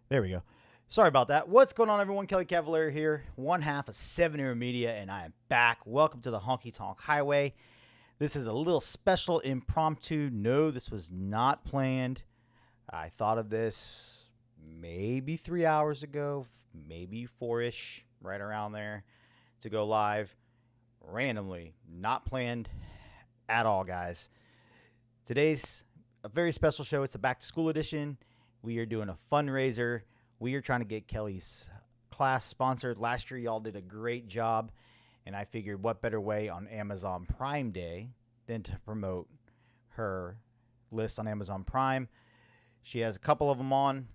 There we go. Sorry about that. What's going on, everyone? Kelly Cavalier here, one half of 7 Era Media, and I am back. Welcome to the Honky Tonk Highway. This is a little special impromptu. No, this was not planned. I thought of this maybe 3 hours ago, maybe 4-ish, right around there, to go live randomly. Not planned at all, guys. Today's a very special show. It's a back to school edition. We are doing a fundraiser. We are trying to get Kelly's class sponsored. Last year, y'all did a great job, and I figured what better way on Amazon Prime Day than to promote her list on Amazon Prime. She has a couple of them on.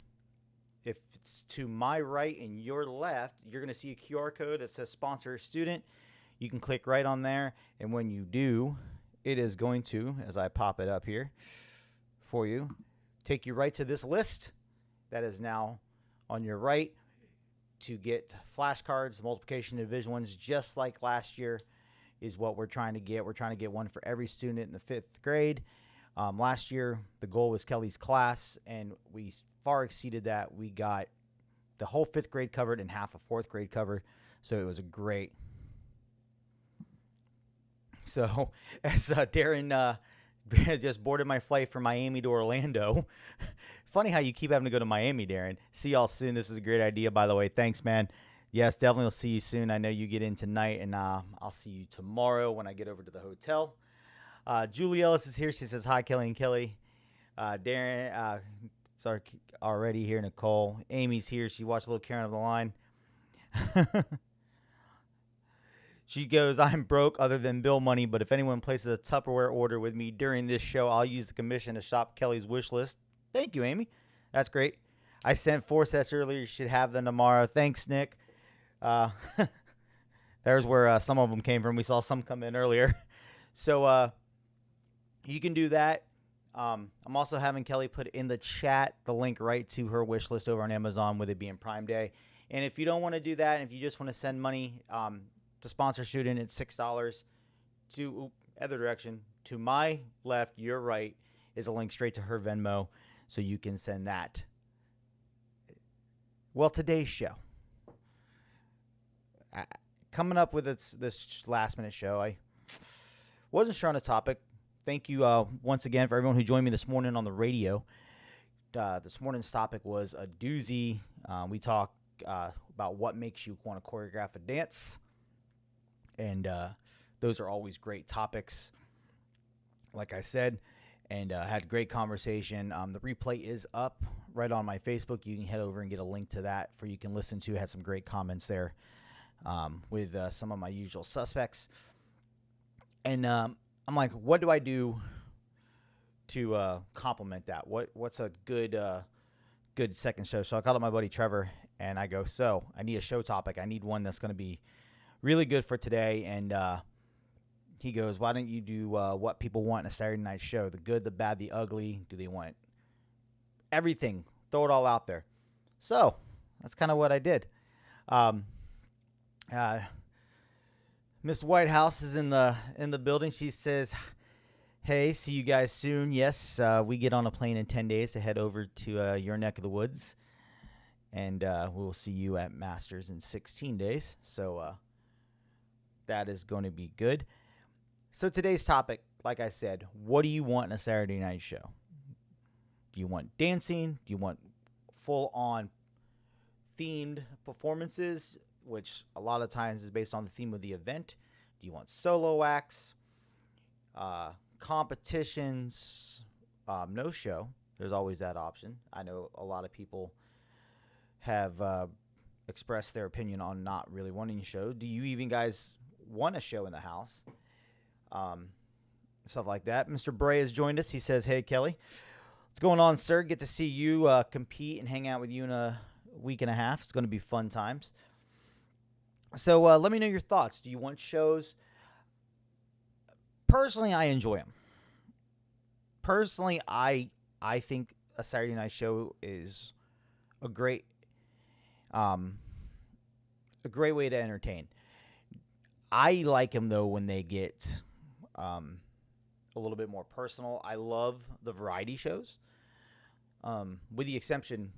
If it's to my right and your left, you're going to see a QR code that says sponsor a student. You can click right on there, and when you do, it is going to, as I pop it up here for you, take you right to this list that is now on your right to get flashcards, multiplication and division ones, just like last year is what we're trying to get. We're trying to get one for every student in the 5th grade. Last year, the goal was Kelly's class, and we far exceeded that. We got the whole 5th grade covered and half of 4th grade covered, so it was a great. So, as Darren just boarded my flight from Miami to Orlando. Funny how you keep having to go to Miami, Darren. See y'all soon. This is a great idea, by the way. Thanks, man. Yes, definitely will see you soon. I know you get in tonight, and I'll see you tomorrow when I get over to the hotel. Julie Ellis is here. She says, hi, Kelly and Kelly. Darren, sorry, already here. Nicole. Amy's here. She watched a little Karen of the line. She goes, I'm broke other than bill money, but if anyone places a Tupperware order with me during this show, I'll use the commission to shop Kelly's wish list. Thank you, Amy. That's great. I sent 4 sets earlier. You should have them tomorrow. Thanks, Nick. There's where some of them came from. We saw some come in earlier. So you can do that. I'm also having Kelly put in the chat the link right to her wish list over on Amazon, with it being Prime Day. And if you don't want to do that, and if you just want to send money to sponsor student, it's $6. To other direction, to my left, your right, is a link straight to her Venmo, so you can send that. Well, today's show, coming up with this last minute show, I wasn't sure on a topic. Thank you once again for everyone who joined me this morning on the radio. This morning's topic was a doozy. We talked about what makes you want to choreograph a dance. And those are always great topics, like I said, and had great conversation. The replay is up right on my Facebook. You can head over and get a link to that for you can listen to. Had some great comments there with some of my usual suspects. And I'm like, what do I do to complement that? What's a good second show? So I called up my buddy Trevor, and I go, so I need a show topic. I need one that's going to be really good for today. And he goes, why don't you do what people want in a Saturday night show? The good, the bad, the ugly. Do they want everything? Throw it all out there. So that's kind of what I did. Miss Whitehouse is in the building. She says, hey, see you guys soon. Yes, we get on a plane in 10 days to head over to your neck of the woods. And we'll see you at Masters in 16 days. So that is going to be good. So today's topic, like I said, what do you want in a Saturday night show? Do you want dancing? Do you want full-on themed performances, which a lot of times is based on the theme of the event? Do you want solo acts, competitions, no show? There's always that option. I know a lot of people have expressed their opinion on not really wanting a show. Do you even guys want a show in the house? Stuff like that. Mr. Bray has joined us. He says, hey, Kelly. What's going on, sir? Get to see you compete and hang out with you in a week and a half. It's going to be fun times. So let me know your thoughts. Do you want shows? Personally, I enjoy them. Personally, I think a Saturday night show is a great way to entertain. I like them, though, when they get a little bit more personal. I love the variety shows, with the exception,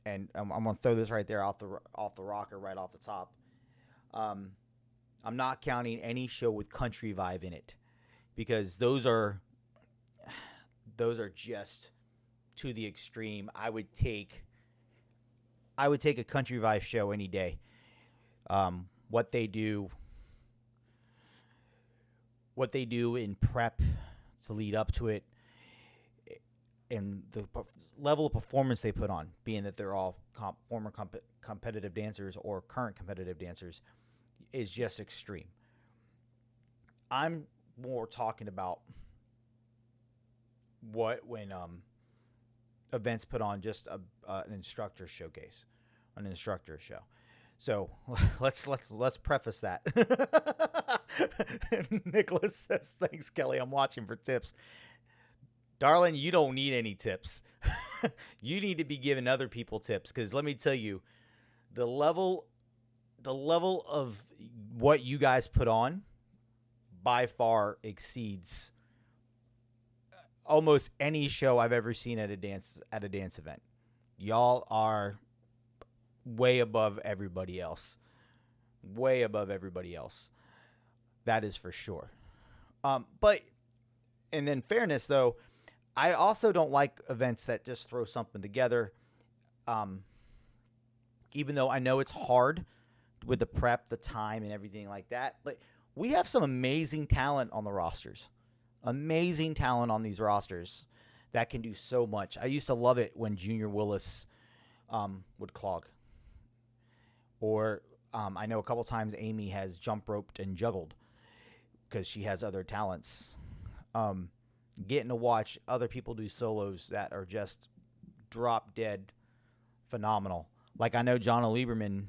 and I'm going to throw this right there off the rocker, right off the top. I'm not counting any show with country vibe in it, because those are just to the extreme. I would take a country vibe show any day. What they do in prep to lead up to it, and the level of performance they put on, being that they're all former competitive dancers or current competitive dancers, is just extreme. I'm more talking about when events put on just an instructor showcase, an instructor show. So let's preface that. Nicholas says, "Thanks, Kelly. I'm watching for tips." Darling, you don't need any tips. You need to be giving other people tips, because let me tell you, the level of what you guys put on by far exceeds almost any show I've ever seen at a dance event. Y'all are way above everybody else. Way above everybody else. That is for sure. But and then fairness though, I also don't like events that just throw something together. Even though I know it's hard with the prep, the time, and everything like that, but we have some amazing talent on the rosters. Amazing talent on these rosters that can do so much. I used to love it when Junior Willis would clog. Or I know a couple times Amy has jump roped and juggled because she has other talents. Getting to watch other people do solos that are just drop dead phenomenal. Like I know John Lieberman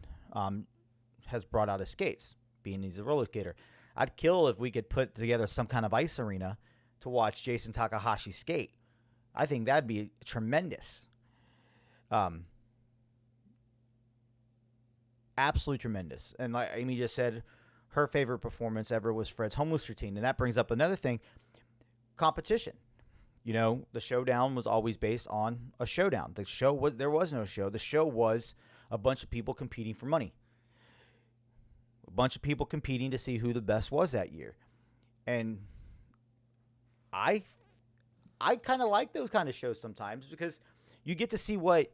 has brought out his skates, being he's a roller skater. I'd kill if we could put together some kind of ice arena to watch Jason Takahashi skate. I think that'd be tremendous. Absolutely tremendous. And like Amy just said, her favorite performance ever was Fred's homeless routine. And that brings up another thing, competition. You know, the showdown was always based on a showdown. There was no show. The show was a bunch of people competing for money. A bunch of people competing to see who the best was that year. And I kind of like those kind of shows sometimes, because you get to see what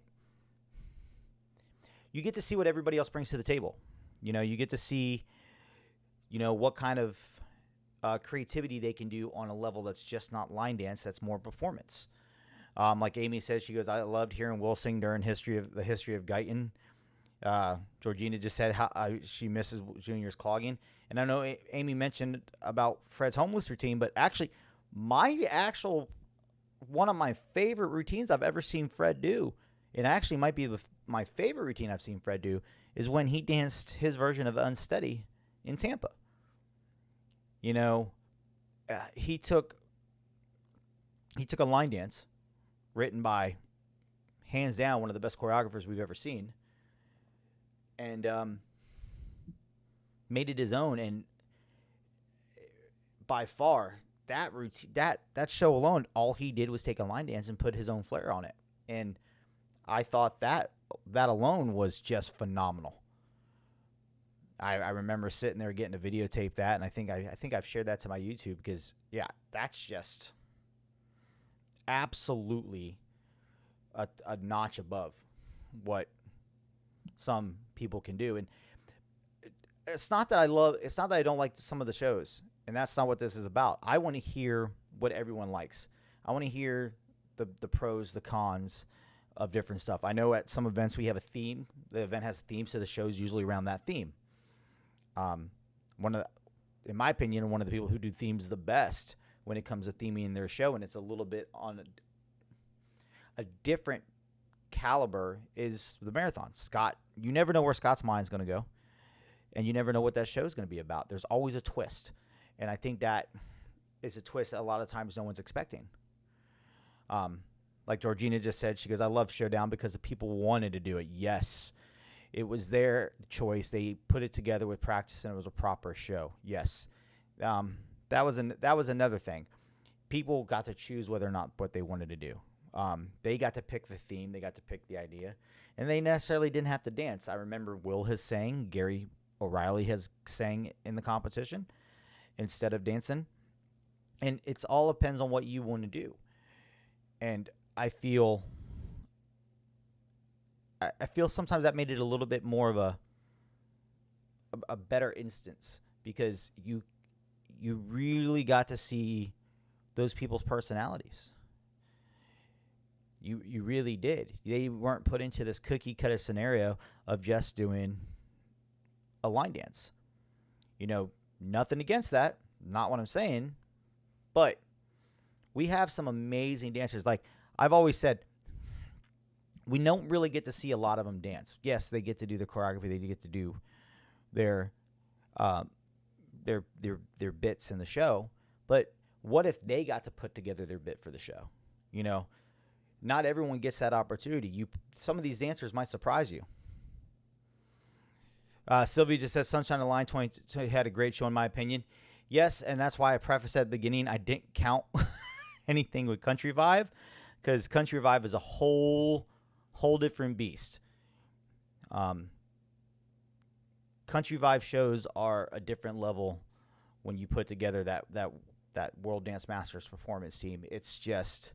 everybody else brings to the table. You know, you get to see, what kind of creativity they can do on a level that's just not line dance, that's more performance. Like Amy said, she goes, "I loved hearing Will sing during the history of Guyton." Georgina just said how she misses Junior's clogging. And I know Amy mentioned about Fred's homeless routine, but actually one of my favorite routines I've ever seen Fred do, and actually might be my favorite routine I've seen Fred do, is when he danced his version of Unsteady in Tampa. You know, he took a line dance written by, hands down, one of the best choreographers we've ever seen, and made it his own. And by far, that routine, that show alone, all he did was take a line dance and put his own flair on it. And I thought that alone was just phenomenal. I remember sitting there getting to videotape that, and I think I've shared that to my YouTube, because that's just absolutely a notch above what some people can do. And it's not that I don't like some of the shows, and that's not what this is about. I want to hear what everyone likes. I want to hear the pros, the cons of different stuff. I know at some events we have a theme. The event has a theme, so the show's usually around that theme. In my opinion, one of the people who do themes the best when it comes to theming their show, and it's a little bit on a different caliber, is the marathon. Scott, you never know where Scott's mind's going to go, and you never know what that show's going to be about. There's always a twist, and I think that is a twist that a lot of times no one's expecting. Like Georgina just said, she goes, "I love Showdown because the people wanted to do it." Yes. It was their choice. They put it together with practice, and it was a proper show. Yes. That was another thing. People got to choose whether or not what they wanted to do. They got to pick the theme. They got to pick the idea. And they necessarily didn't have to dance. I remember Will has sang, Gary O'Reilly has sang in the competition instead of dancing. And it's all depends on what you want to do. And I feel sometimes that made it a little bit more of a better instance, because you really got to see those people's personalities. You really did. They weren't put into this cookie cutter scenario of just doing a line dance. Nothing against that. Not what I'm saying. But we have some amazing dancers. Like I've always said, we don't really get to see a lot of them dance. Yes, they get to do the choreography. They get to do their bits in the show. But what if they got to put together their bit for the show? Not everyone gets that opportunity. Some of these dancers might surprise you. Sylvia just says Sunshine of Line 20 had a great show in my opinion. Yes, and that's why I prefaced at the beginning I didn't count anything with Country Vibe, because Country Vibe is a whole different beast. Country Vibe shows are a different level when you put together that World Dance Masters performance team. It's just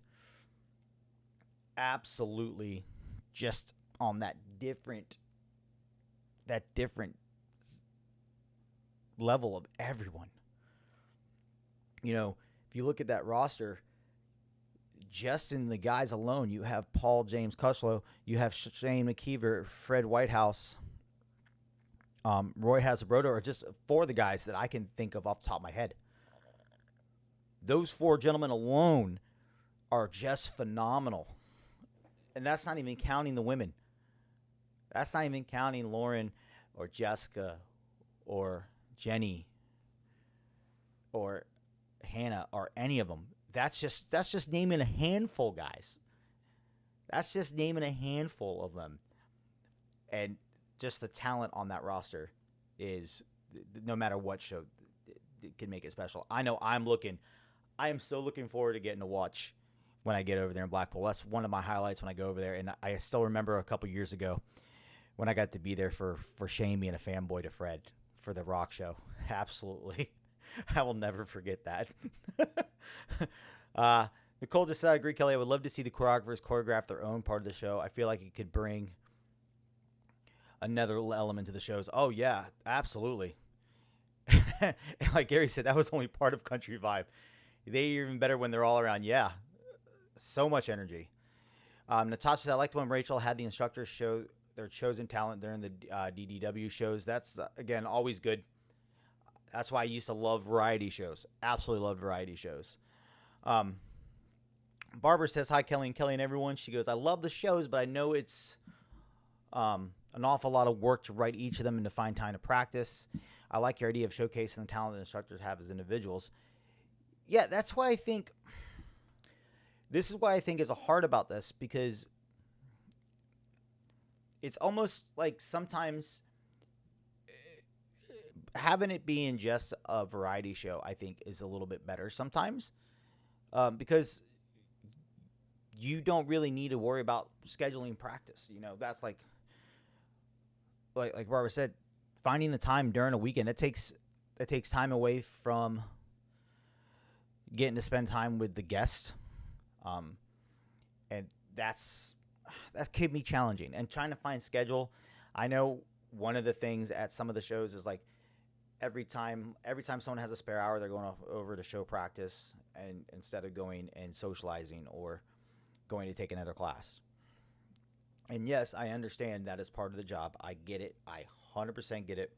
absolutely just on that different level of everyone. If you look at that roster, just in the guys alone, you have Paul James Cutchlow, you have Shane McKeever, Fred Whitehouse, Roy Hasbroda, are just four of the guys that I can think of off the top of my head. Those four gentlemen alone are just phenomenal. And that's not even counting the women. That's not even counting Lauren or Jessica or Jenny or Hannah or any of them. That's just naming a handful, guys. That's just naming a handful of them. And just the talent on that roster is, no matter what show, it can make it special. I know I am so looking forward to getting to watch when I get over there in Blackpool. That's one of my highlights when I go over there. And I still remember a couple years ago when I got to be there for Shane being a fanboy to Fred for the rock show. Absolutely. I will never forget that. Nicole just said, I agree, Kelly. I would love to see the choreographers choreograph their own part of the show. I feel like it could bring another element to the shows. Oh, yeah, absolutely. And like Gary said, that was only part of Country Vibe. They're even better when they're all around. Yeah, so much energy. Natasha said, I liked when Rachel had the instructors show their chosen talent during the DDW shows. That's, again, always good. That's why I used to love variety shows. Absolutely loved variety shows. Barbara says, hi, Kelly and everyone. She goes, I love the shows, but I know it's an awful lot of work to write each of them and to find time to practice. I like your idea of showcasing the talent that instructors have as individuals. Yeah, that's why I think this is why I think is hard about this, because it's almost like sometimes having it being just a variety show, I think, is a little bit better sometimes, because you don't really need to worry about scheduling practice. That's like Barbara said, finding the time during a weekend. It takes time away from getting to spend time with the guest, and that can be challenging. And trying to find schedule. I know one of the things at some of the shows is like, every time someone has a spare hour, they're going over to show practice, and instead of going and socializing or going to take another class. And yes, I understand that is part of the job. I get it. I 100% get it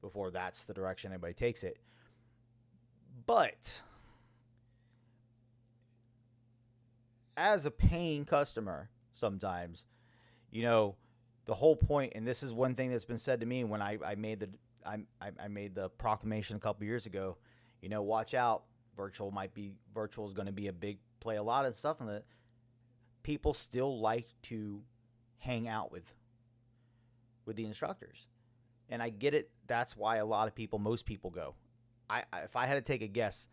before that's the direction anybody takes it. But as a paying customer, sometimes, the whole point, and this is one thing that's been said to me when I made the proclamation a couple years ago, watch out, virtual is going to be a big play. A lot of stuff in the people still like to hang out with the instructors. And I get it. That's why most people go. If I had to take a guess,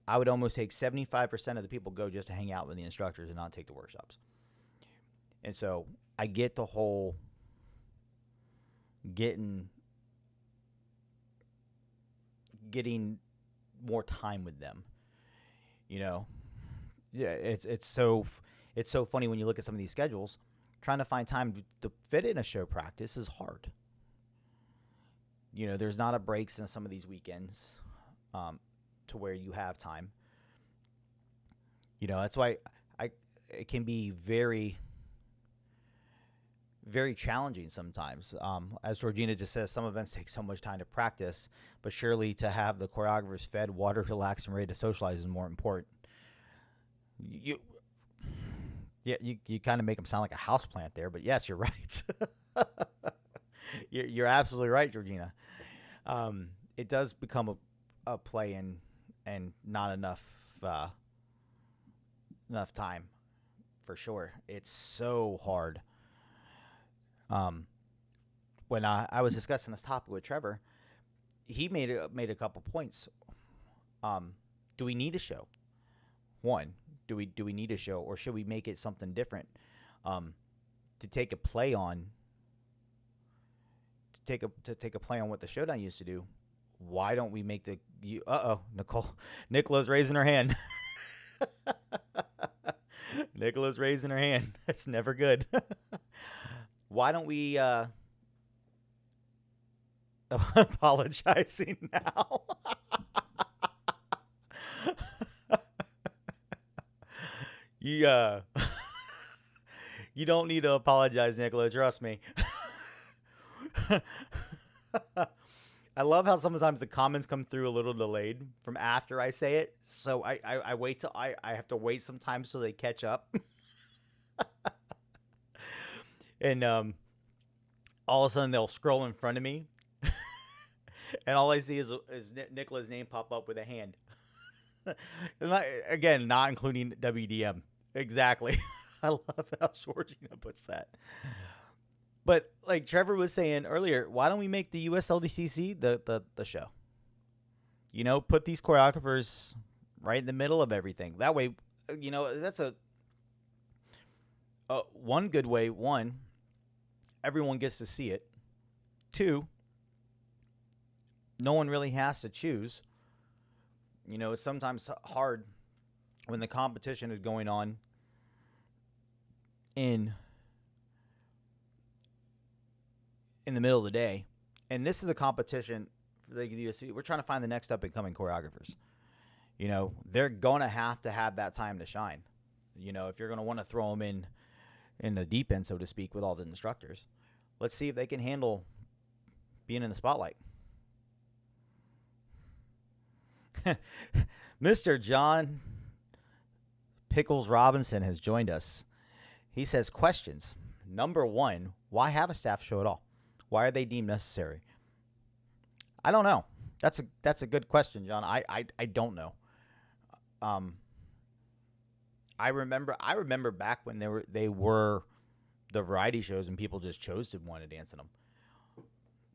I would almost take 75% of the people go just to hang out with the instructors and not take the workshops. And so I get the whole getting more time with them. You know, yeah, it's so funny when you look at some of these schedules. Trying to find time to fit in a show practice is hard. You know, there's not a breaks in some of these weekends to where you have time. You know, that's why it can be very, very challenging sometimes. As Georgina just says, some events take so much time to practice, but surely to have the choreographers fed, water, relaxed, and ready to socialize is more important. You kind of make them sound like a houseplant there, but yes, you're right. You're absolutely right, Georgina. It does become a play and not enough time for sure. It's so hard. When I was discussing this topic with Trevor, he made a couple points. Do we need a show? One, do we need a show, or should we make it something different? To take a play on what the Showdown used to do. Why don't we make Nicola's raising her hand. Nicola's raising her hand. That's never good. Why don't we apologizing now? You don't need to apologize, Nicola. Trust me. I love how sometimes the comments come through a little delayed from after I say it. So I wait till I have to wait sometimes so they catch up. And all of a sudden they'll scroll in front of me. And all I see is Nicola's name pop up with a hand. Again, not including WDM. Exactly. I love how Georgina puts that. But like Trevor was saying earlier, why don't we make the USLDCC the show? You know, put these choreographers right in the middle of everything. That way, you know, that's one good way. One, everyone gets to see it. Two, no one really has to choose. You know, it's sometimes hard when the competition is going on in the middle of the day. And this is a competition for the USC. We're trying to find the next up and coming choreographers. You know, they're going to have that time to shine. You know, if you're going to want to throw them in the deep end, so to speak, with all the instructors, let's see if they can handle being in the spotlight. Mr. John Pickles Robinson has joined us. He says, questions. Number one, why have a staff show at all? Why are they deemed necessary? I don't know. That's a good question, John. I don't know. I remember back when they were the variety shows and people just chose to want to dance in them.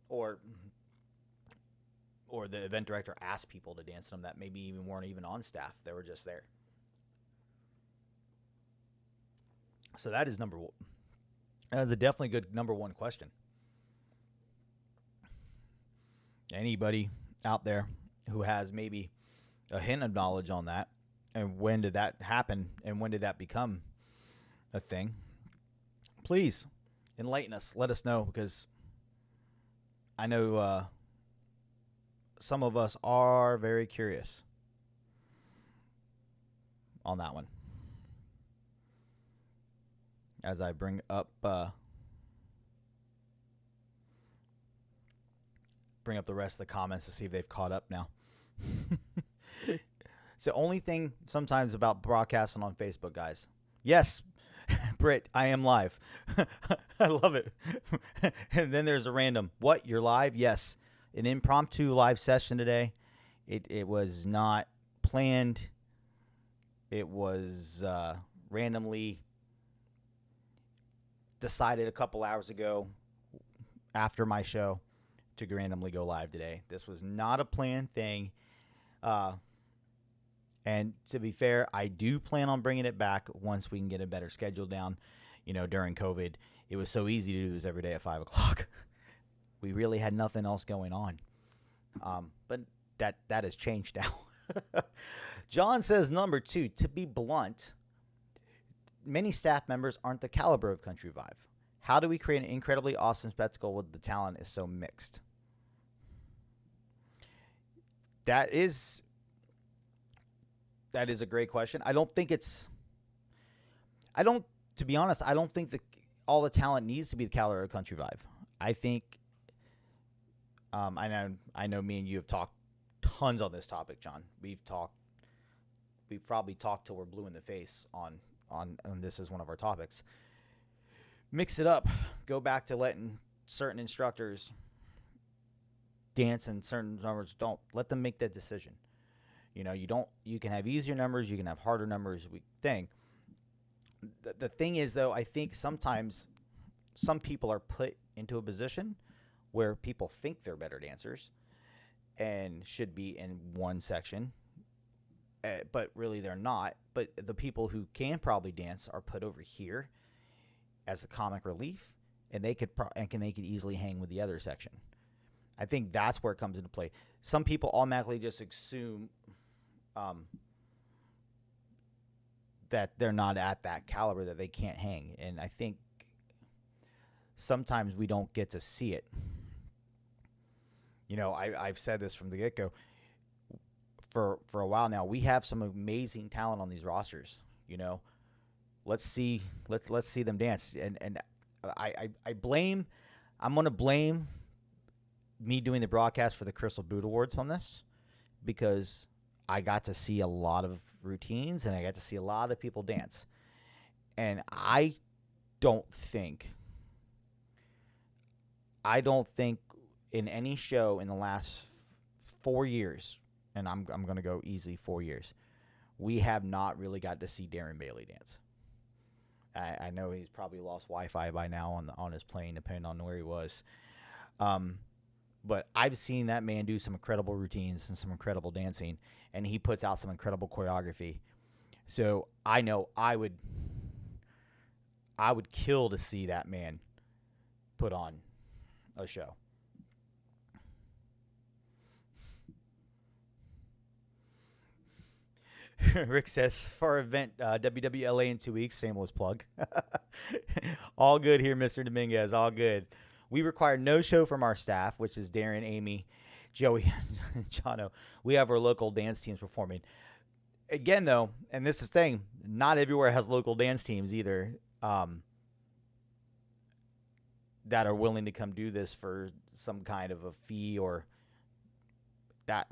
Or the event director asked people to dance in them that maybe even weren't even on staff. They were just there. So that is number one. That is a definitely good number one question. Anybody out there who has maybe a hint of knowledge on that, and when did that happen, and when did that become a thing, please enlighten us. Let us know, because I know some of us are very curious on that one. As I bring up the rest of the comments to see if they've caught up now. It's the only thing sometimes about broadcasting on Facebook, guys. Yes, Britt, I am live. I love it. And then there's a random, what, you're live? Yes. An impromptu live session today. It was not planned. It was randomly decided a couple hours ago after my show to randomly go live today. This was not a planned thing. And to be fair, I do plan on bringing it back once we can get a better schedule down. During COVID, it was so easy to do this every day at 5 o'clock. We really had nothing else going on. But that has changed now. John says, number 2, to be blunt, many staff members aren't the caliber of Country Vibe. How do we create an incredibly awesome spectacle when the talent is so mixed? That is a great question. To be honest, I don't think that all the talent needs to be the caliber of Country Vibe. I think, I know me and you have talked tons on this topic, John. We've probably talked till we're blue in the face on this as one of our topics. Mix it up. Go back to letting certain instructors dance and certain numbers don't. Let them make that decision. You can have easier numbers, you can have harder numbers. The thing is, though, I think sometimes some people are put into a position where people think they're better dancers and should be in one section, but really they're not. But the people who can probably dance are put over here as a comic relief, and they could easily hang with the other section. I think that's where it comes into play. Some people automatically just assume that they're not at that caliber, that they can't hang, and I think sometimes we don't get to see it. I've said this from the get-go. For a while now, we have some amazing talent on these rosters. Let's see them dance. And I'm going to blame me doing the broadcast for the Crystal Boot Awards on this, because I got to see a lot of routines and I got to see a lot of people dance. And I don't think in any show in the last 4 years, and I'm going to go easily 4 years, we have not really got to see Darren Bailey dance. I know he's probably lost Wi-Fi by now on his plane, depending on where he was. But I've seen that man do some incredible routines and some incredible dancing, and he puts out some incredible choreography. So I know I would kill to see that man put on a show. Rick says, for our event, WWLA in 2 weeks, shameless plug. All good here, Mr. Dominguez, all good. We require no show from our staff, which is Darren, Amy, Joey, and Jono. We have our local dance teams performing. Again, though, and this is the thing, not everywhere has local dance teams either that are willing to come do this for some kind of a fee, or that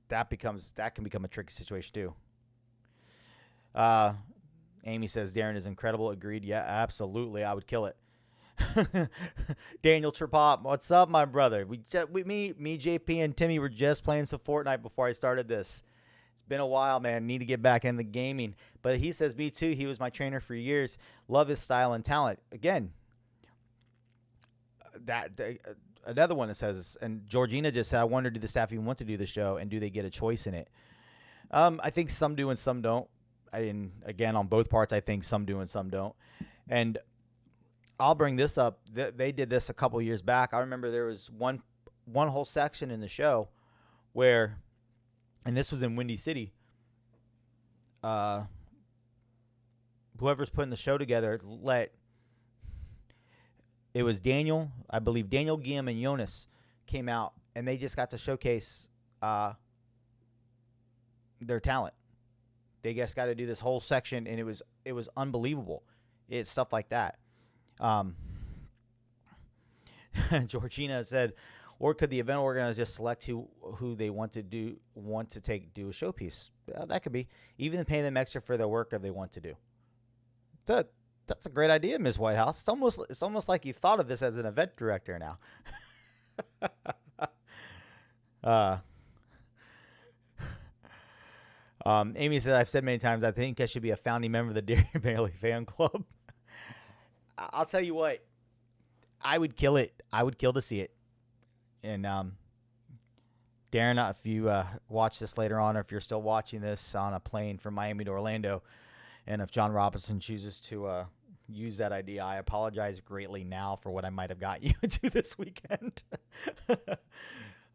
can become a tricky situation too. Amy says Darren is incredible. Agreed. Yeah, absolutely. I would kill it. Daniel Trepop, what's up, my brother? Me, JP, and Timmy were just playing some Fortnite before I started this. It's been a while, man. Need to get back into gaming. But he says, me too. He was my trainer for years. Love his style and talent. Again, another one that says, and Georgina just said, I wonder, do the staff even want to do the show, and do they get a choice in it? I think some do and some don't. Again, on both parts, I think some do and some don't. And I'll bring this up. They did this a couple years back. I remember there was one whole section in the show where, and this was in Windy City, whoever's putting the show together it was Daniel, I believe Daniel, Guillaume, and Jonas came out, and they just got to showcase their talent. They just got to do this whole section, and it was unbelievable. It's stuff like that. Georgina said, or could the event organizer just select who they want to do a showpiece? That could be. Even pay them extra for their work if they want to do. That's a great idea, Ms. Whitehouse. It's almost like you thought of this as an event director now. Amy said, I've said many times, I think I should be a founding member of the Darren Bailey fan club. I'll tell you what, I would kill it. I would kill to see it. And Darren, if you watch this later on, or if you're still watching this on a plane from Miami to Orlando, and if John Robinson chooses to use that idea, I apologize greatly now for what I might have got you into this weekend.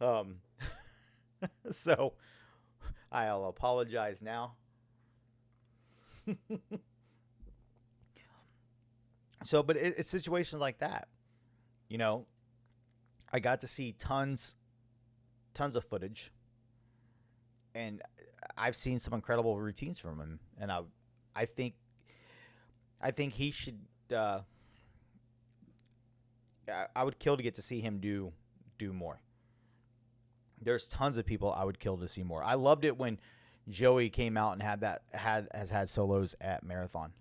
um, so I'll apologize now. So, but it's situations like that. You know, I got to see tons of footage, and I've seen some incredible routines from him, and I think he should. I would kill to get to see him do more. There's tons of people I would kill to see more. I loved it when Joey came out and has had solos at Marathon.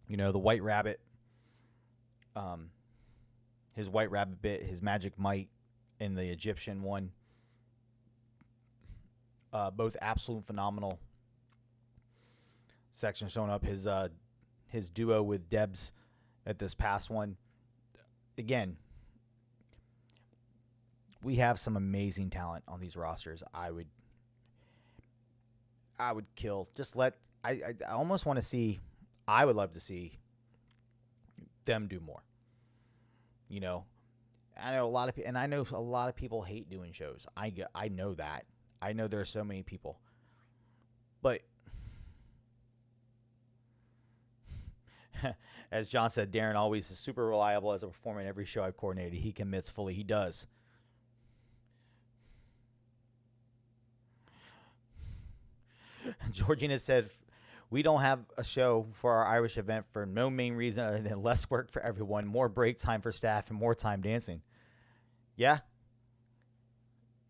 You know, the White Rabbit, his White Rabbit bit, his Magic Might, in the Egyptian one. Both absolute phenomenal sections showing up. His duo with Debs at this past one. Again, we have some amazing talent on these rosters. I would kill. I almost want to see. I would love to see them do more. You know, I know a lot of people hate doing shows. I know that. I know there are so many people. But as John said, Darren always is super reliable as a performer in every show I've coordinated. He commits fully. He does. Georgina said, we don't have a show for our Irish event for no main reason other than less work for everyone, more break time for staff, and more time dancing. Yeah.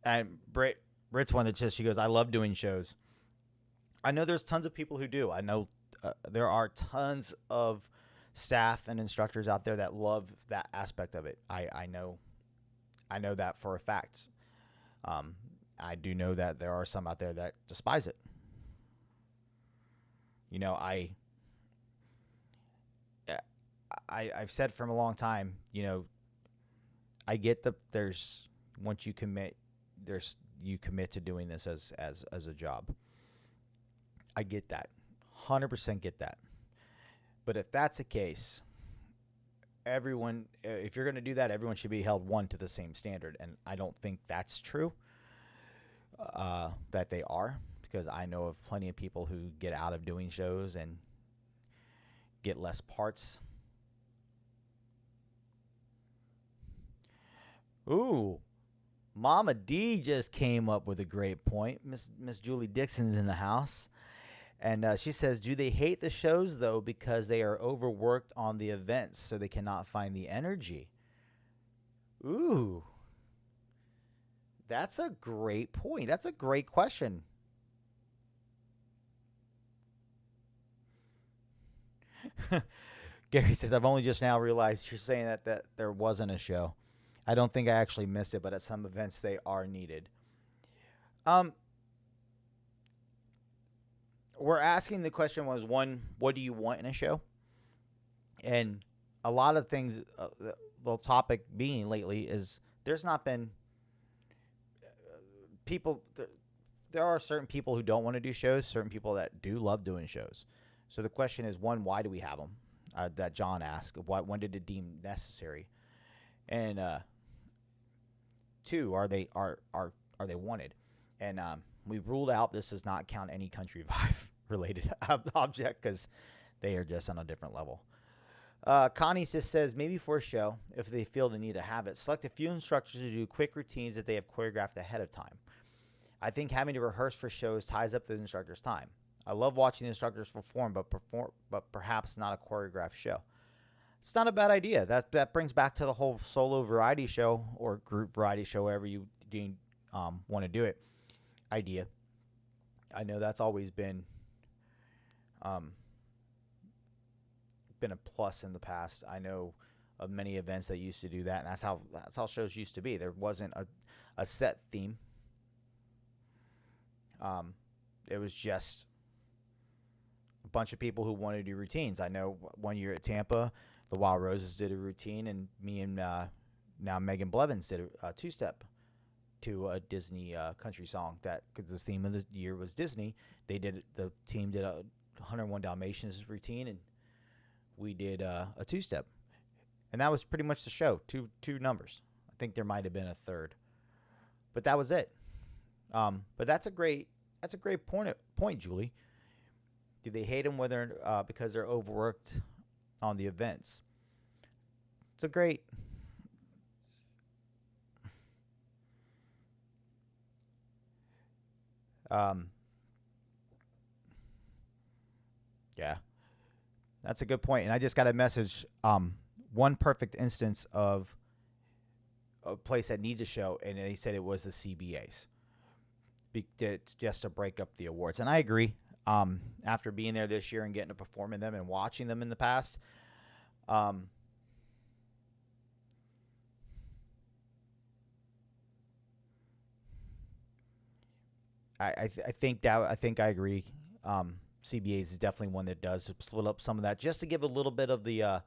And Britt's one that she goes, I love doing shows. I know there's tons of people who do. I know there are tons of staff and instructors out there that love that aspect of it. I know that for a fact. I do know that there are some out there that despise it. You know, I've said from a long time, you know, I get once you commit, you commit to doing this as a job. I get that. 100% get that. But if that's the case, everyone, if you're going to do that, everyone should be held to the same standard. And I don't think that's true, that they are. Because I know of plenty of people who get out of doing shows and get less parts. Ooh, Mama D just came up with a great point. Miss Julie Dixon's in the house. And she says, do they hate the shows, though, because they are overworked on the events so they cannot find the energy? Ooh, that's a great point. That's a great question. Gary says, I've only just now realized you're saying that there wasn't a show. I don't think I actually missed it, but at some events they are needed. We're asking, the question was, one, what do you want in a show? And a lot of things, the topic being lately is there's not been people. There are certain people who don't want to do shows, certain people that do love doing shows. So the question is, one, why do we have them? That John asked. When did it deem necessary? And two, are they wanted? And we ruled out this does not count any Country Vibe related object because they are just on a different level. Connie just says, maybe for a show, if they feel the need to have it, select a few instructors to do quick routines that they have choreographed ahead of time. I think having to rehearse for shows ties up the instructor's time. I love watching the instructors perform, but perhaps not a choreographed show. It's not a bad idea. That brings back to the whole solo variety show or group variety show, however you want to do it, idea. I know that's always been a plus in the past. I know of many events that used to do that, and that's how shows used to be. There wasn't a set theme. It was just a bunch of people who wanted to do routines. I know one year at Tampa, the Wild Roses did a routine, and me and now Megan Blevins did a two-step to a Disney country song. That because the theme of the year was Disney. The team did a 101 Dalmatians routine, and we did a two-step, and that was pretty much the show. Two numbers. I think there might have been a third, but that was it. But that's a great point, Julie. Do they hate them because they're overworked on the events? It's a great. Yeah, that's a good point. And I just got a message. One perfect instance of a place that needs a show, and they said it was the CBAs, just to break up the awards. And I agree. After being there this year and getting to perform in them and watching them in the past, I think I agree. CBAs is definitely one that does split up some of that, just to give a little bit of the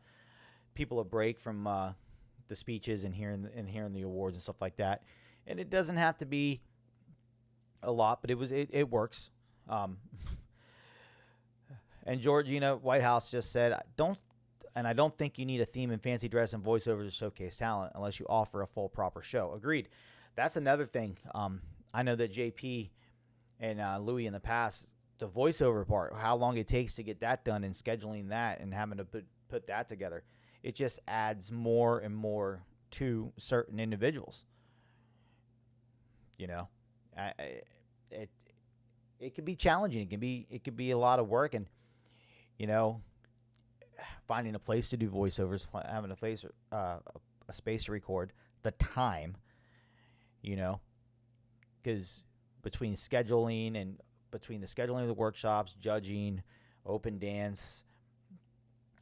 people a break from the speeches and hearing the awards and stuff like that. And it doesn't have to be a lot, but it works. And Georgina Whitehouse just said, I don't think you need a theme in fancy dress and voiceovers to showcase talent unless you offer a full proper show. Agreed. That's another thing. I know that JP and Louis in the past, the voiceover part, how long it takes to get that done and scheduling that and having to put that together, it just adds more and more to certain individuals. You know, it can be challenging. It can be a lot of work, and you know, finding a place to do voiceovers, having a space to record, the time, you know, because between the scheduling of the workshops, judging, open dance,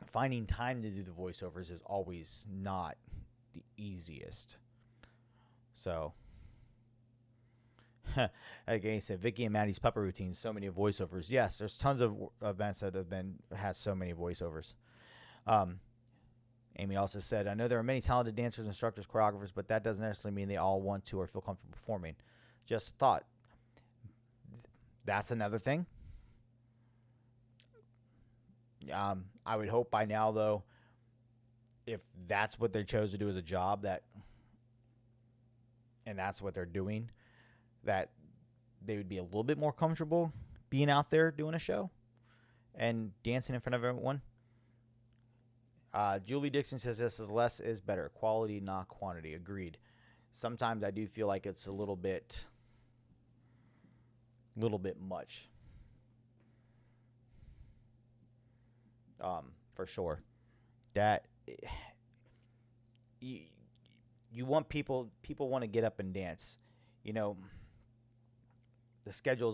finding time to do the voiceovers is always not the easiest. So, like I said, Vicky and Maddie's puppet routines, so many voiceovers. Yes, there's tons of events that had so many voiceovers. Amy also said, I know there are many talented dancers, instructors, choreographers, but that doesn't necessarily mean they all want to or feel comfortable performing. Just thought. That's another thing. I would hope by now, though, if that's what they chose to do as a job, and that's what they're doing, that they would be a little bit more comfortable being out there doing a show and dancing in front of everyone. Julie Dixon says this is less is better. Quality, not quantity. Agreed. Sometimes I do feel like it's a little bit much. For sure. That you want people want to get up and dance. You know, the schedule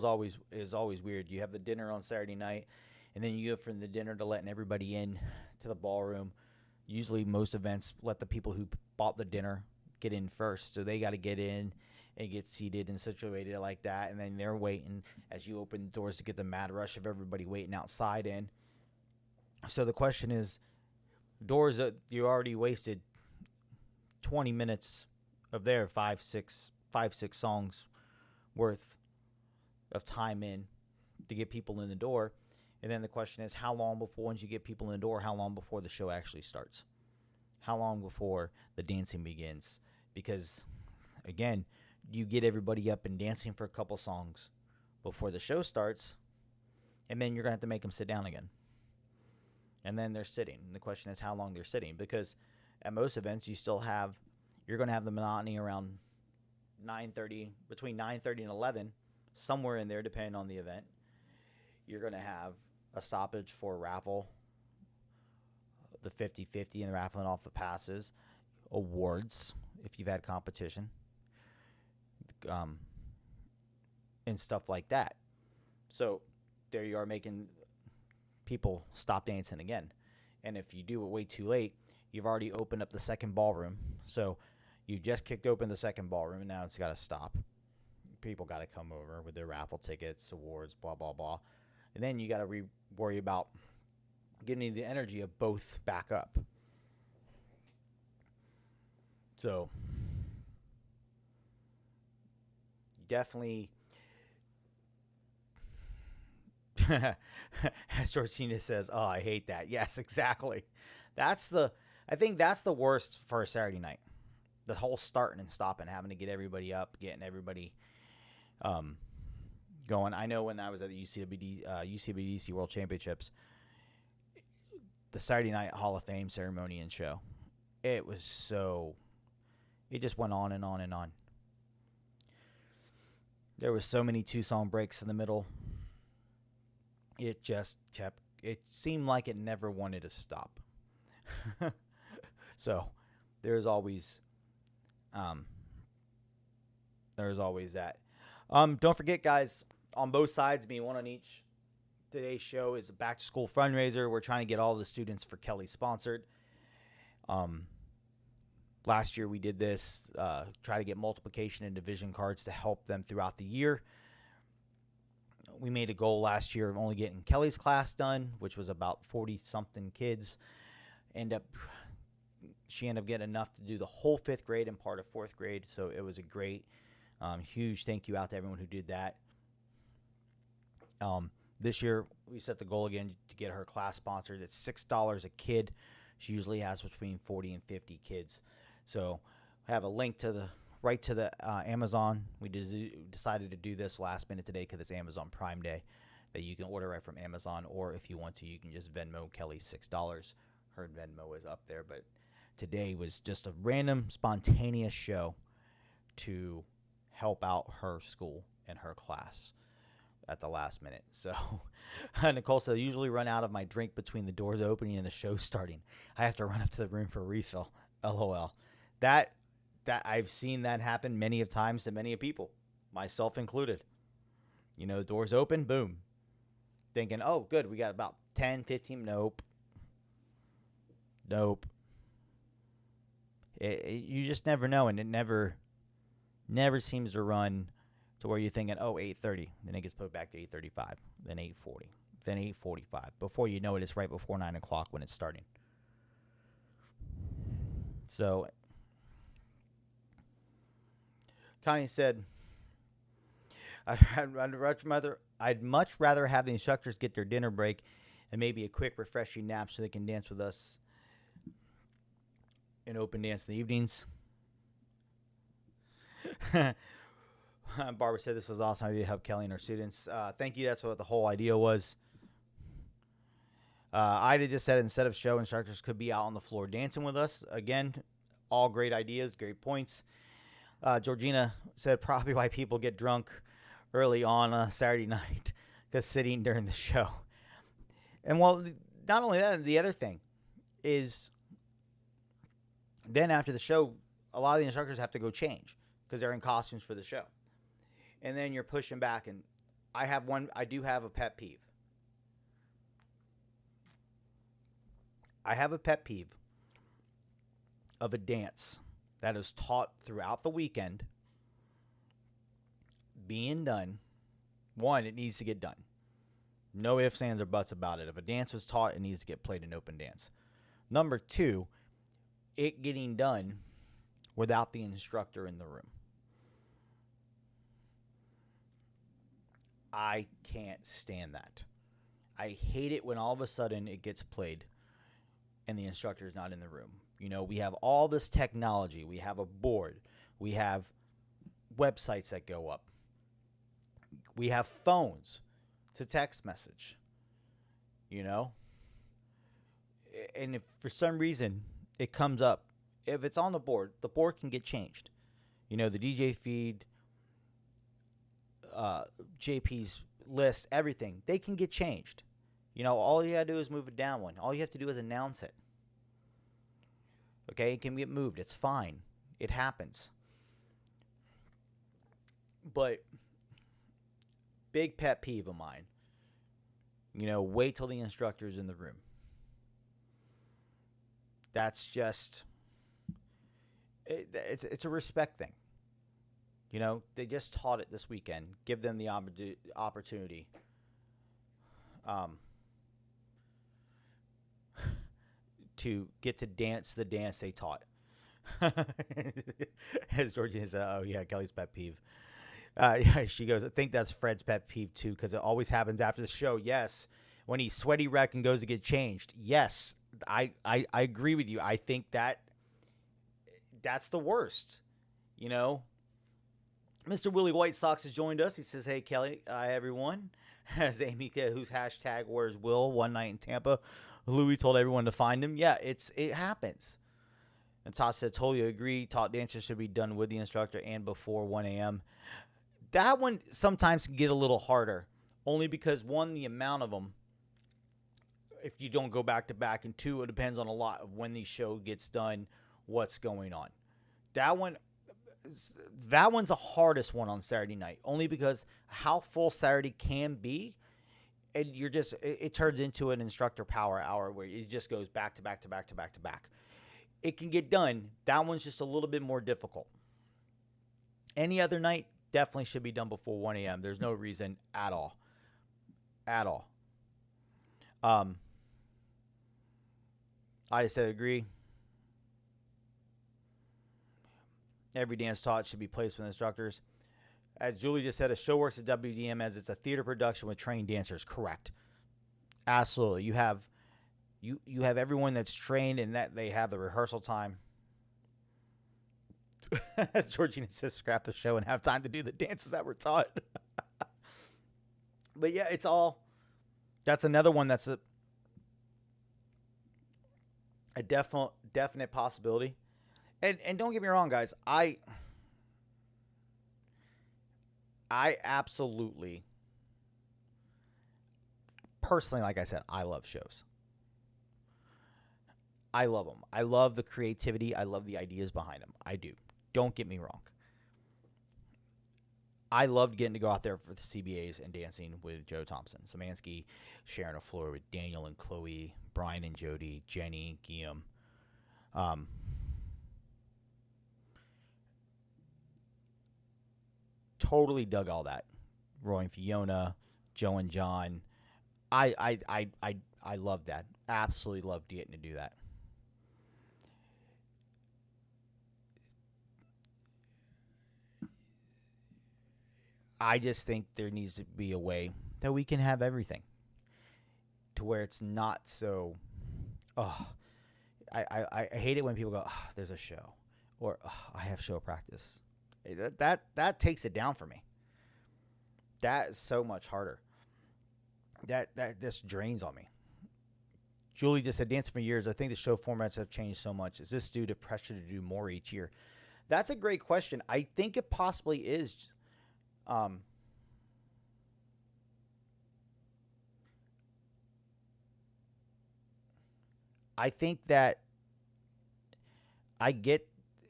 is always weird. You have the dinner on Saturday night, and then you go from the dinner to letting everybody in to the ballroom. Usually most events let the people who bought the dinner get in first, so they got to get in and get seated and situated like that, and then they're waiting as you open the doors to get the mad rush of everybody waiting outside in. So the question is, doors that you already wasted 20 minutes of their five, six songs worth of time in to get people in the door. And then the question is, how long before, once you get people in the door, how long before the show actually starts? How long before the dancing begins? Because, again, you get everybody up and dancing for a couple songs before the show starts, and then you're going to have to make them sit down again. And then they're sitting. And the question is how long they're sitting. Because at most events, you're going to have the monotony around 9:30, between 9:30 and 11, somewhere in there, depending on the event. You're going to have a stoppage for raffle, the 50-50 and raffling off the passes, awards, if you've had competition, and stuff like that. So there you are making people stop dancing again. And if you do it way too late, you've already opened up the second ballroom. So you just kicked open the second ballroom, and now it's got to stop. People got to come over with their raffle tickets, awards, blah, blah, blah. And then you got to worry about getting the energy of both back up. So definitely, as Georgina says, oh, I hate that. Yes, exactly. That's the, I think that's the worst for a Saturday night. The whole starting and stopping, having to get everybody up, getting everybody um, going. I know when I was at the UCBDC World Championships, the Saturday Night Hall of Fame ceremony and show, it was so, it just went on and on and on. There was so many 2-song breaks in the middle. It just kept, it seemed like it never wanted to stop. So there's always um, that. Don't forget, guys, on both sides, being one on each, today's show is a back to school fundraiser. We're trying to get all the students for Kelly sponsored. Last year we did this, try to get multiplication and division cards to help them throughout the year. We made a goal last year of only getting Kelly's class done, which was about 40-something kids. She ended up getting enough to do the whole 5th grade and part of 4th grade, so it was a great, huge thank you out to everyone who did that. This year, we set the goal again to get her class sponsored. It's $6 a kid. She usually has between 40 and 50 kids. So I have a link to the Amazon. We decided to do this last minute today because it's Amazon Prime Day, that you can order right from Amazon, or if you want to, you can just Venmo Kelly $6. Her Venmo is up there, but today was just a random, spontaneous show to help out her school and her class at the last minute. So Nicole said, I usually run out of my drink between the doors opening and the show starting. I have to run up to the room for a refill. LOL. That I've seen that happen many of times to many of people, myself included. You know, doors open, boom. Thinking, oh, good, we got about 10, 15. Nope. You just never know, and it never seems to run to where you're thinking, oh, 8:30. Then it gets put back to 8:35, then 8:40, then 8:45. Before you know it, it's right before 9 o'clock when it's starting. So Connie said, I'd much rather have the instructors get their dinner break and maybe a quick refreshing nap so they can dance with us in open dance in the evenings. Barbara said this was awesome. I need to help Kelly and her students. Thank you. That's what the whole idea was. Ida just said instead of show, instructors could be out on the floor dancing with us. Again, all great ideas, great points. Georgina said probably why people get drunk early on a Saturday night, because sitting during the show. And well, not only that, the other thing is then after the show, a lot of the instructors have to go change because they're in costumes for the show. And then you're pushing back. And I do have a pet peeve. I have a pet peeve of a dance that is taught throughout the weekend being done. One, it needs to get done. No ifs, ands, or buts about it. If a dance was taught, it needs to get played in open dance. Number two, it getting done without the instructor in the room. I can't stand that. I hate it when all of a sudden it gets played and the instructor is not in the room. You know, we have all this technology. We have a board. We have websites that go up. We have phones to text message, you know. And if for some reason it comes up, if it's on the board can get changed. You know, the DJ feed, JP's list, everything, they can get changed. You know, all you gotta do is move it down one. All you have to do is announce it. Okay, it can get moved. It's fine. It happens. But big pet peeve of mine. You know, wait till the instructor's in the room. That's just it's a respect thing. You know, they just taught it this weekend. Give them the opportunity. To get to dance the dance they taught. As Georgina said, oh yeah, Kelly's pet peeve. Yeah, she goes, I think that's Fred's pet peeve too, because it always happens after the show. Yes, when he's sweaty wreck and goes to get changed. Yes, I agree with you. I think that's the worst. You know, Mr. Willie White Sox has joined us. He says, "Hey Kelly, hi everyone." As Amy, who's hashtag Where's Will, one night in Tampa, Louis told everyone to find him. Yeah, it happens. And Todd said, totally agree. Talk dancers should be done with the instructor and before 1 a.m. That one sometimes can get a little harder, only because one, the amount of them, if you don't go back to back, and two, it depends on a lot of when the show gets done, what's going on. That one, that one's the hardest one on Saturday night, only because how full Saturday can be, and it turns into an instructor power hour where it just goes back to back to back to back to back. It can get done. That one's just a little bit more difficult. Any other night definitely should be done before 1 a.m. There's no reason at all. At all. I just said agree. Every dance taught should be placed with instructors. As Julie just said, a show works at WDM as it's a theater production with trained dancers. Correct. Absolutely. You have everyone that's trained and that they have the rehearsal time. Georgina says scrap the show and have time to do the dances that were taught. But yeah, that's another one that's a definite possibility. And don't get me wrong, guys. I absolutely, personally, like I said, I love shows. I love them. I love the creativity. I love the ideas behind them. I do. Don't get me wrong. I loved getting to go out there for the CBAs and dancing with Joe Thompson, Samansky, sharing a floor with Daniel and Chloe, Brian and Jody, Jenny, Guillaume. Totally dug all that. Roy and Fiona, Joe and John. I loved that. Absolutely loved getting to do that. I just think there needs to be a way that we can have everything to where it's not so. Oh, I hate it when people go, oh, "There's a show," or oh, "I have show practice." That takes it down for me. That is so much harder. That just drains on me. Julie just said, dancing for years. I think the show formats have changed so much. Is this due to pressure to do more each year? That's a great question. I think it possibly is. Um, I think that I get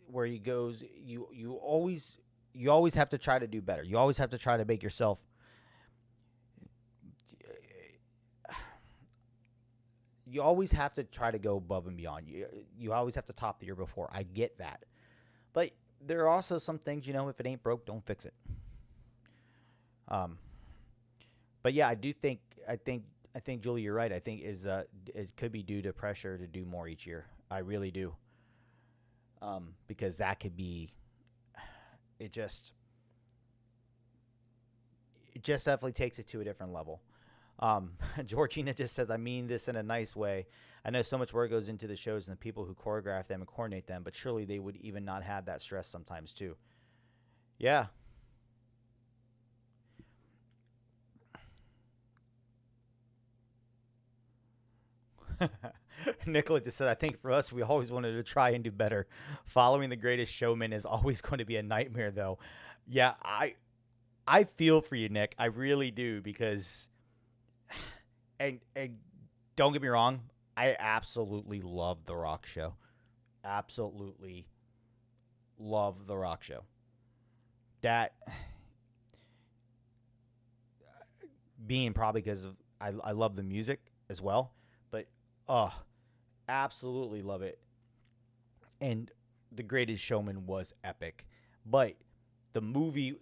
where he goes. You always have to try to do better. You always have to try to make yourself. You always have to try to go above and beyond. You always have to top the year before. I get that, but there are also some things, if it ain't broke, don't fix it. Um, but yeah, I think Julie, you're right. I think it could be due to pressure to do more each year. I really do. Because that could be, it just definitely takes it to a different level. Georgina just says, I mean this in a nice way. I know so much work goes into the shows and the people who choreograph them and coordinate them, but surely they would even not have that stress sometimes too. Yeah. Nicola just said, I think for us, we always wanted to try and do better. Following the greatest showman is always going to be a nightmare, though. Yeah, I feel for you, Nick. I really do, because and don't get me wrong, I absolutely love the Rock Show. Absolutely love the Rock Show. That being probably because of I love the music as well, but uh absolutely love it. And The Greatest Showman was epic, but the movie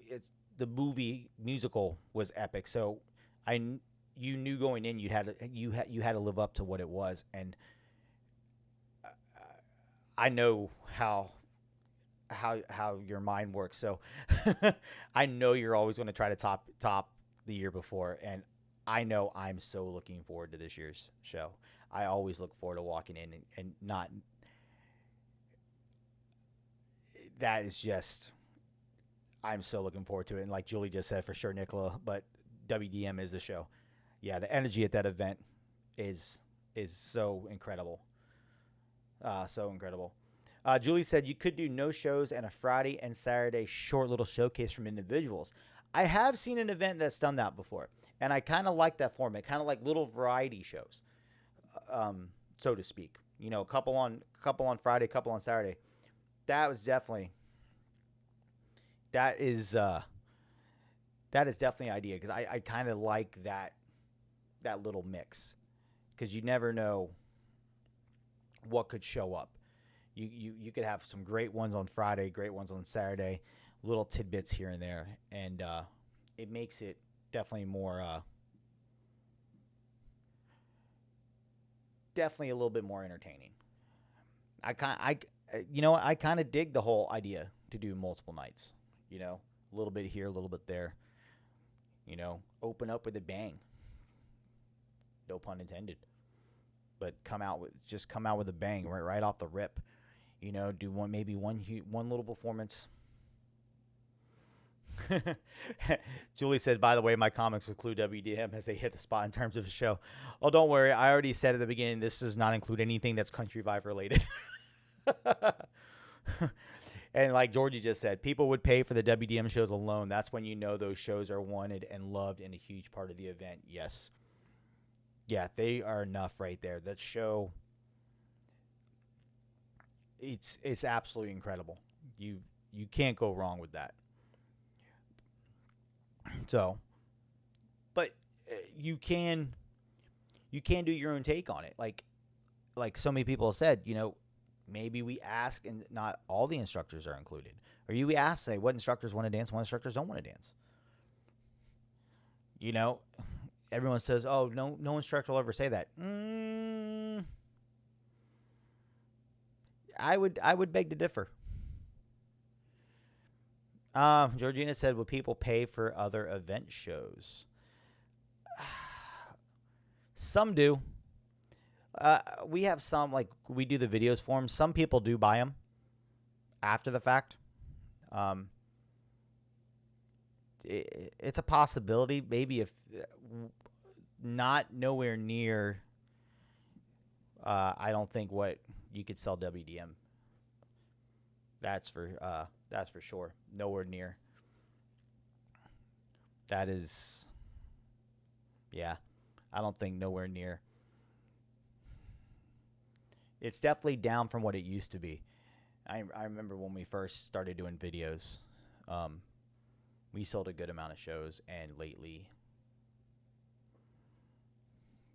musical was epic. So you knew going in you had to live up to what it was, and I know how your mind works. So I know you're always going to try to top the year before, and I know I'm so looking forward to this year's show. I always look forward to walking in and not. That is just. I'm so looking forward to it, and like Julie just said, for sure, Nicola. But WDM is the show. Yeah, the energy at that event is so incredible. So incredible. Julie said you could do no shows and a Friday and Saturday short little showcase from individuals. I have seen an event that's done that before, and I kind of like that format, kind of like little variety shows, so to speak. You know, a couple on Friday, a couple on Saturday. That was definitely that is definitely an idea because I kind of like that little mix because you never know what could show up. You could have some great ones on Friday, great ones on Saturday, little tidbits here and there, and it makes it definitely more, definitely a little bit more entertaining. I kind of dig the whole idea to do multiple nights. You know, a little bit here, a little bit there. You know, open up with a bang. No pun intended. But come out with a bang right off the rip. You know, do one little performance. Julie said, by the way, my comics include WDM as they hit the spot in terms of the show. Oh, don't worry. I already said at the beginning, this does not include anything that's Country Vibe related. And like Georgie just said, people would pay for the WDM shows alone. That's when you know those shows are wanted and loved and a huge part of the event. Yes. Yeah, they are enough right there. That show, it's absolutely incredible. You can't go wrong with that. So, but you can do your own take on it. Like so many people have said, you know, maybe we ask and not all the instructors are included. Or we ask, say, what instructors want to dance, what instructors don't want to dance. You know, everyone says, oh, no instructor will ever say that. I would beg to differ. Georgina said, "Will people pay for other event shows?" Some do. We have some, like we do the videos for them. Some people do buy them after the fact. Um, it's a possibility. Maybe if not nowhere near. I don't think what you could sell WDM. That's for sure. Nowhere near. That is, yeah. I don't think nowhere near. It's definitely down from what it used to be. I remember when we first started doing videos, we sold a good amount of shows, and lately,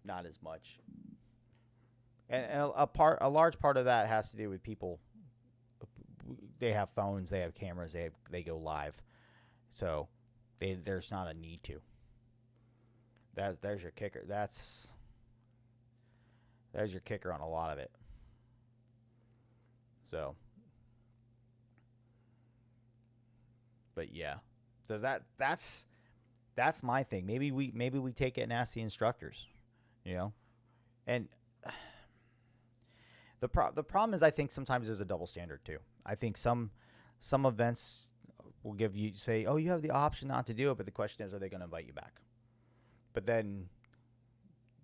not as much. And a large part of that has to do with people. They have phones, they have cameras, they go live, so there's not a need to. There's your kicker. There's your kicker on a lot of it. So, but yeah, so that's my thing. Maybe we take it and ask the instructors, you know, and the problem is I think sometimes there's a double standard too. I think some events will say, oh, you have the option not to do it, but the question is, are they going to invite you back? But then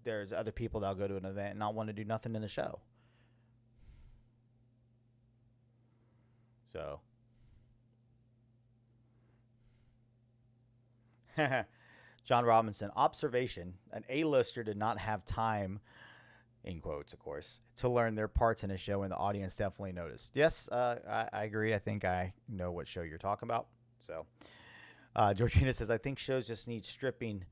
there's other people that'll go to an event and not want to do nothing in the show. So, John Robinson, observation: an A-lister did not have time, in quotes, of course, to learn their parts in a show, and the audience definitely noticed. Yes, I agree. I think I know what show you're talking about. So, Georgina says, I think shows just need stripping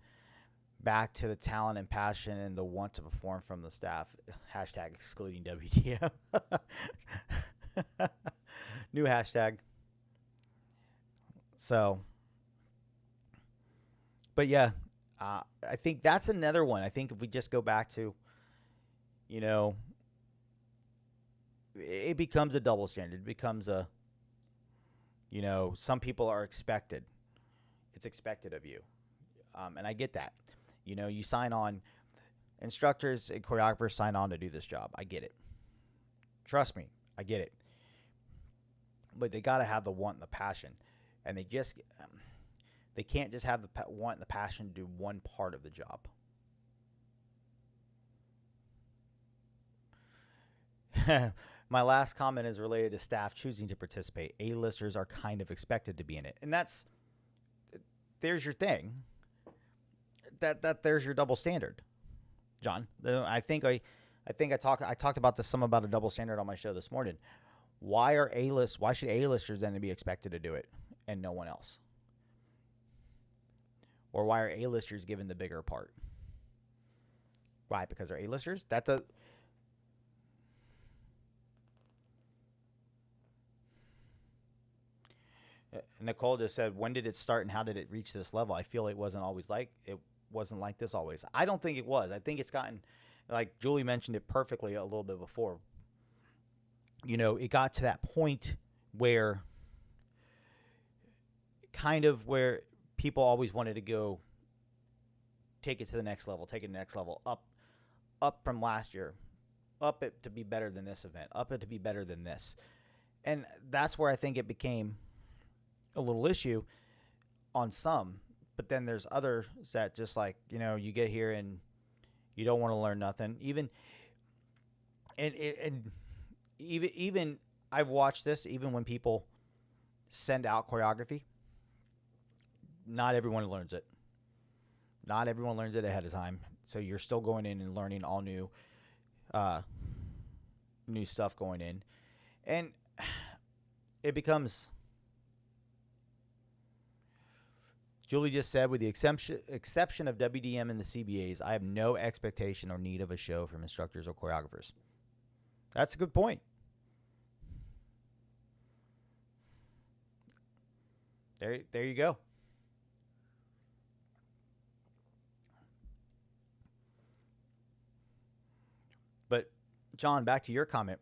back to the talent and passion and the want to perform from the staff. Hashtag excluding WTM. New hashtag. So, but yeah, I think that's another one. I think if we just go back to, you know, it becomes a double standard. It becomes Some people are expected. It's expected of you. And I get that. You sign on, instructors and choreographers sign on to do this job. I get it. Trust me, I get it. But they got to have the want and the passion. And they can't just have the want and the passion to do one part of the job. My last comment is related to staff choosing to participate. A-listers are kind of expected to be in it. And there's your thing. There's your double standard, John. I talked about this some about a double standard on my show this morning. Why should A-listers then be expected to do it and no one else? Or why are A-listers given the bigger part? Why? Because they're A-listers? Nicole just said, when did it start and how did it reach this level? I feel it wasn't like this always. I don't think it was. I think it's gotten, like Julie mentioned it perfectly a little bit before. It got to that point where people always wanted to go take it to the next level, up from last year, up it to be better than this event, up it to be better than this. And that's where I think it became a little issue on some, but then there's others that just like, you get here and you don't want to learn nothing. Even I've watched this, even when people send out choreography, not everyone learns it. Not everyone learns it ahead of time. So you're still going in and learning all new stuff going in. And it becomes, Julie just said, with the exception of WDM and the CBAs, I have no expectation or need of a show from instructors or choreographers. That's a good point. There you go. But John, back to your comment.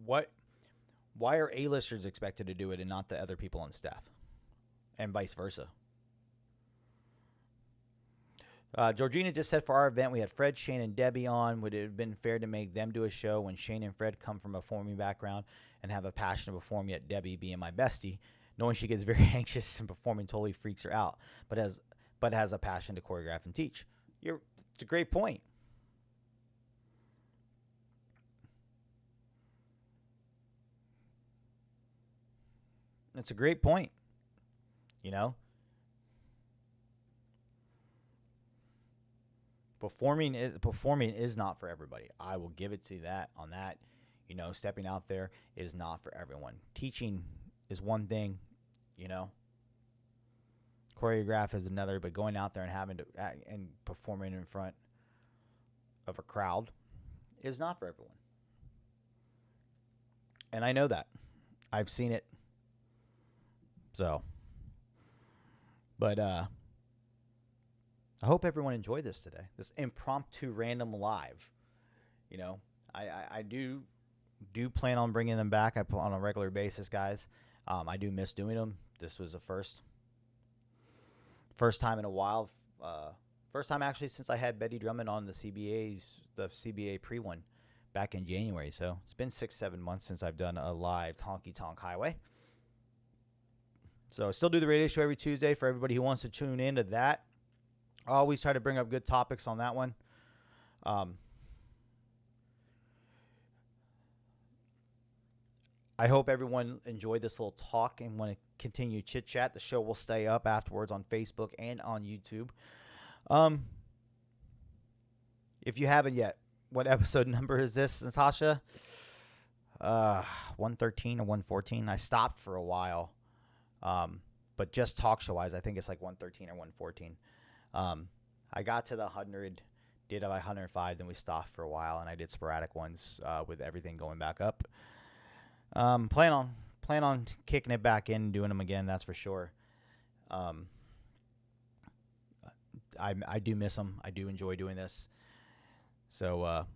Why are A-listers expected to do it and not the other people on staff? And vice versa. Georgina just said, for our event, we had Fred, Shane, and Debbie on. Would it have been fair to make them do a show when Shane and Fred come from a performing background and have a passion to perform, yet Debbie, being my bestie, knowing she gets very anxious and performing totally freaks her out, but has a passion to choreograph and teach? It's a great point. It's a great point. Performing is not for everybody. I will give it to that on that. Stepping out there is not for everyone. Teaching is one thing, choreograph is another, but going out there and having to and performing in front of a crowd is not for everyone. And I know that. I've seen it. So, but I hope everyone enjoyed this today. This impromptu random live. I do plan on bringing them back on a regular basis, guys. I do miss doing them. This was the first time in a while. First time actually since I had Betty Drummond on the CBA pre one back in January. So it's been 6-7 months since I've done a live Honky Tonk Highway. So I still do the radio show every Tuesday for everybody who wants to tune into that. I always try to bring up good topics on that one. I hope everyone enjoyed this little talk and want to continue chit-chat. The show will stay up afterwards on Facebook and on YouTube. If you haven't yet, what episode number is this, Natasha? 113 or 114. I stopped for a while. But just talk show-wise, I think it's like 113 or 114. I got to the 100, did about 105, then we stopped for a while, and I did sporadic ones with everything going back up. Plan on kicking it back in and doing them again, that's for sure. I do miss them. I do enjoy doing this. So,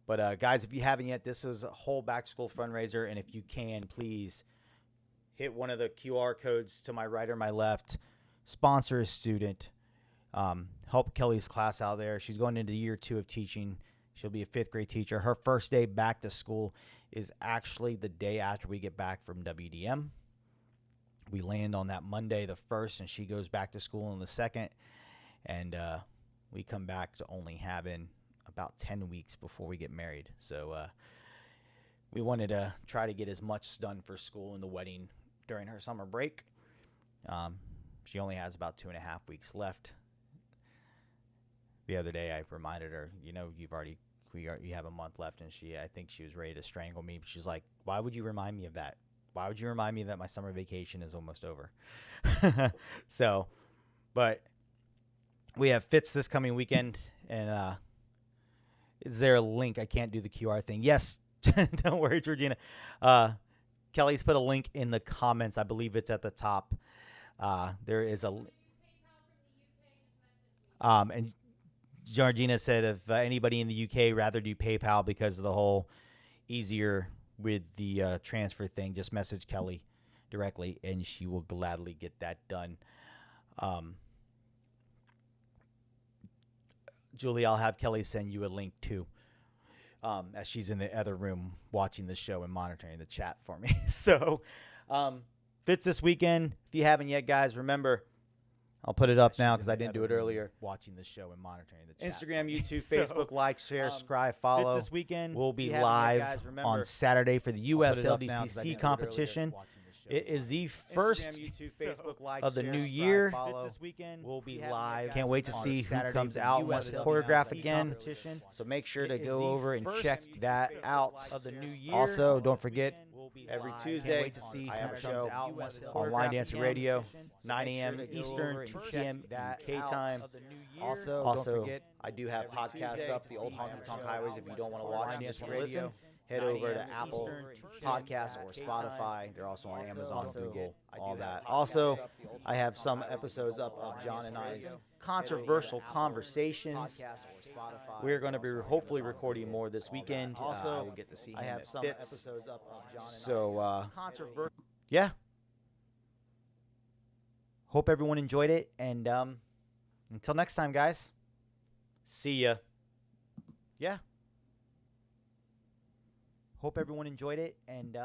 but guys, if you haven't yet, this is a whole back-to-school fundraiser, and if you can, please hit one of the QR codes to my right or my left, sponsor a student, help Kelly's class out there. She's going into year 2 of teaching. She'll be a 5th grade teacher. Her first day back to school is actually the day after we get back from WDM. We land on that Monday, the 1st, and she goes back to school on the 2nd. And we come back to only having about 10 weeks before we get married. So we wanted to try to get as much done for school and the wedding during her summer break. She only has about 2.5 weeks left. The other day I reminded her, you have a month left, and I think she was ready to strangle me. But she's like, why would you remind me of that? Why would you remind me that my summer vacation is almost over? So, but we have fits this coming weekend, and is there a link? I can't do the QR thing. Yes, don't worry, Georgina. Kelly's put a link in the comments. I believe it's at the top. There is a and Georgina said if anybody in the UK rather do PayPal because of the whole easier with the transfer thing, just message Kelly directly and she will gladly get that done. Julie, I'll have Kelly send you a link too, as she's in the other room watching the show and monitoring the chat for me. So fits this weekend. If you haven't yet, guys, remember, I'll put it up now because I didn't do it earlier. Watching the show and monitoring the chat. Instagram, YouTube, Facebook, like, share, subscribe, follow. This weekend, we'll be live on Saturday for the US LDCC competition. It is the first of the new year. This weekend, we'll be live. Can't wait to see who comes out and wants to choreograph again. So make sure to go over and check that out. Also, don't forget, every Tuesday, I have a show on Line Dancer Radio, 9 a.m. Eastern, 2 p.m. UK time. Also, I do have podcasts up, the old Honky Tonk Highways. If you don't want to watch and just want to listen, head over to Apple Podcasts or Spotify. They're also on Amazon, Google, all that. Also, I have some episodes up of John and I's controversial conversations. We're going to be hopefully recording more this weekend. Also, we'll get to see him at Fitz. So, yeah. Hope everyone enjoyed it. And until next time, guys. See ya. Yeah. Hope everyone enjoyed it. And